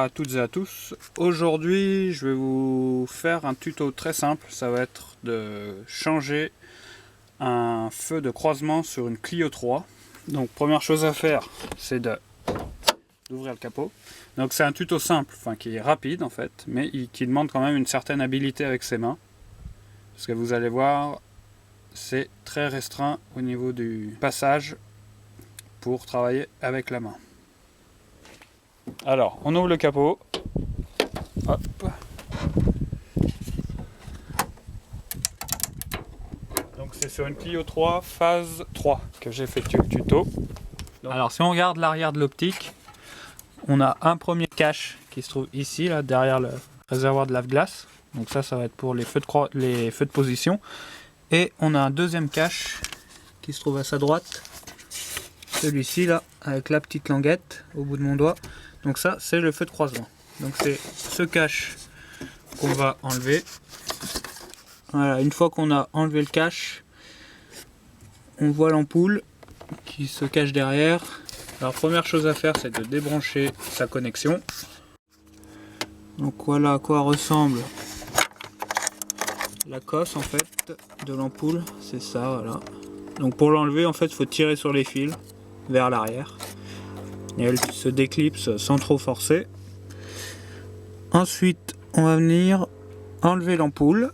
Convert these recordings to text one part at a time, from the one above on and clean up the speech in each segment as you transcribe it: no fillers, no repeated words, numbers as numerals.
à toutes et à tous. Aujourd'hui, je vais vous faire un tuto très simple. Ça va être de changer un feu de croisement sur une Clio 3. Donc première chose à faire, c'est d'ouvrir le capot. Donc c'est un tuto simple, enfin qui est rapide en fait, mais qui demande quand même une certaine habileté avec ses mains. Parce que vous allez voir, c'est très restreint au niveau du passage pour travailler avec la main. Alors, on ouvre le capot. Hop. Donc c'est sur une Clio 3 phase 3 que j'effectue le tuto. Alors si on regarde l'arrière de l'optique, on a un premier cache qui se trouve ici, là, derrière le réservoir de lave-glace. Donc ça va être pour les feux de position. Et on a un deuxième cache qui se trouve à sa droite. Celui-ci là, avec la petite languette au bout de mon doigt. Donc ça, c'est le feu de croisement. Donc c'est ce cache qu'on va enlever. Voilà, une fois qu'on a enlevé le cache, on voit l'ampoule qui se cache derrière. Alors première chose à faire, c'est de débrancher sa connexion. Donc voilà à quoi ressemble la cosse en fait de l'ampoule. C'est ça, voilà. Donc pour l'enlever, en fait, il faut tirer sur les fils vers l'arrière. Et elle se déclipse sans trop forcer. Ensuite, on va venir enlever l'ampoule.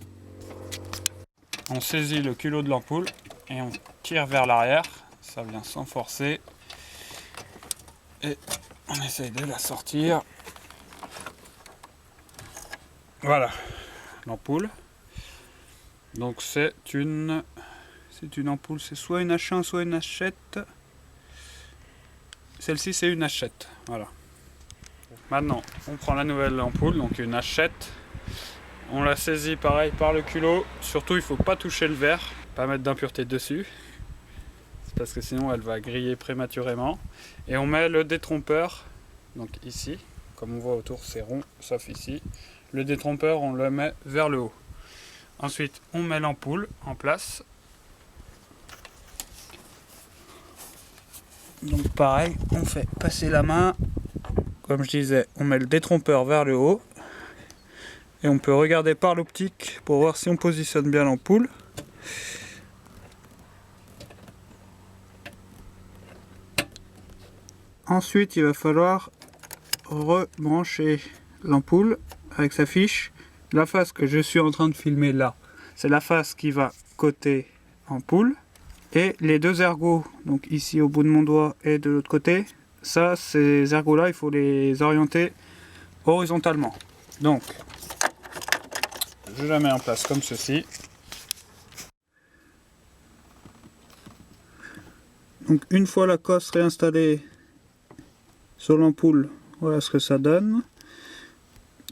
On saisit le culot de l'ampoule et on tire vers l'arrière. Ça vient sans forcer. Et on essaye de la sortir. Voilà, l'ampoule. Donc c'est une ampoule, c'est soit une H1, soit une H7. Celle-ci c'est une H7, voilà. Maintenant, on prend la nouvelle ampoule, donc une H7. On la saisit pareil par le culot. Surtout, il ne faut pas toucher le verre, pas mettre d'impureté dessus. C'est parce que sinon, elle va griller prématurément. Et on met le détrompeur, donc ici. Comme on voit autour, c'est rond, sauf ici. Le détrompeur, on le met vers le haut. Ensuite, on met l'ampoule en place. Donc pareil, on fait passer la main. Comme je disais, on met le détrompeur vers le haut. Et on peut regarder par l'optique pour voir si on positionne bien l'ampoule. Ensuite, il va falloir rebrancher l'ampoule avec sa fiche. La face que je suis en train de filmer là, c'est la face qui va côté ampoule. Et les deux ergots, donc ici au bout de mon doigt et de l'autre côté, ça, ces ergots-là, il faut les orienter horizontalement. Donc, je la mets en place comme ceci. Donc, une fois la cosse réinstallée sur l'ampoule, voilà ce que ça donne.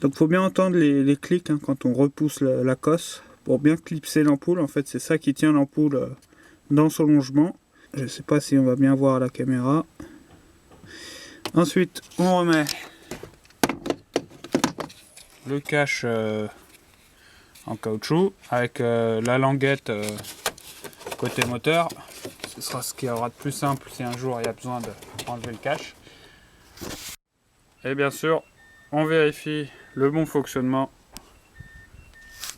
Donc, il faut bien entendre les clics hein, quand on repousse la cosse pour bien clipser l'ampoule. En fait, c'est ça qui tient l'ampoule dans son longement. Je ne sais pas si on va bien voir à la caméra. Ensuite, on remet le cache en caoutchouc avec la languette côté moteur. Ce sera ce qui aura de plus simple si un jour il y a besoin d'enlever le cache. Et bien sûr, on vérifie le bon fonctionnement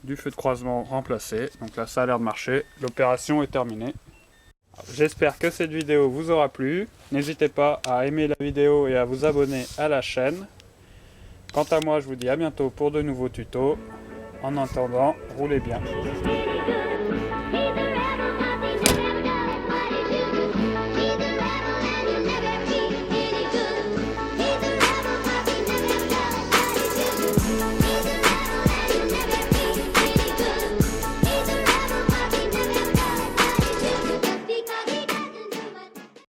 du feu de croisement remplacé. Donc là, ça a l'air de marcher. L'opération est terminée. J'espère que cette vidéo vous aura plu. N'hésitez pas à aimer la vidéo et à vous abonner à la chaîne. Quant à moi, je vous dis à bientôt pour de nouveaux tutos. En attendant, roulez bien.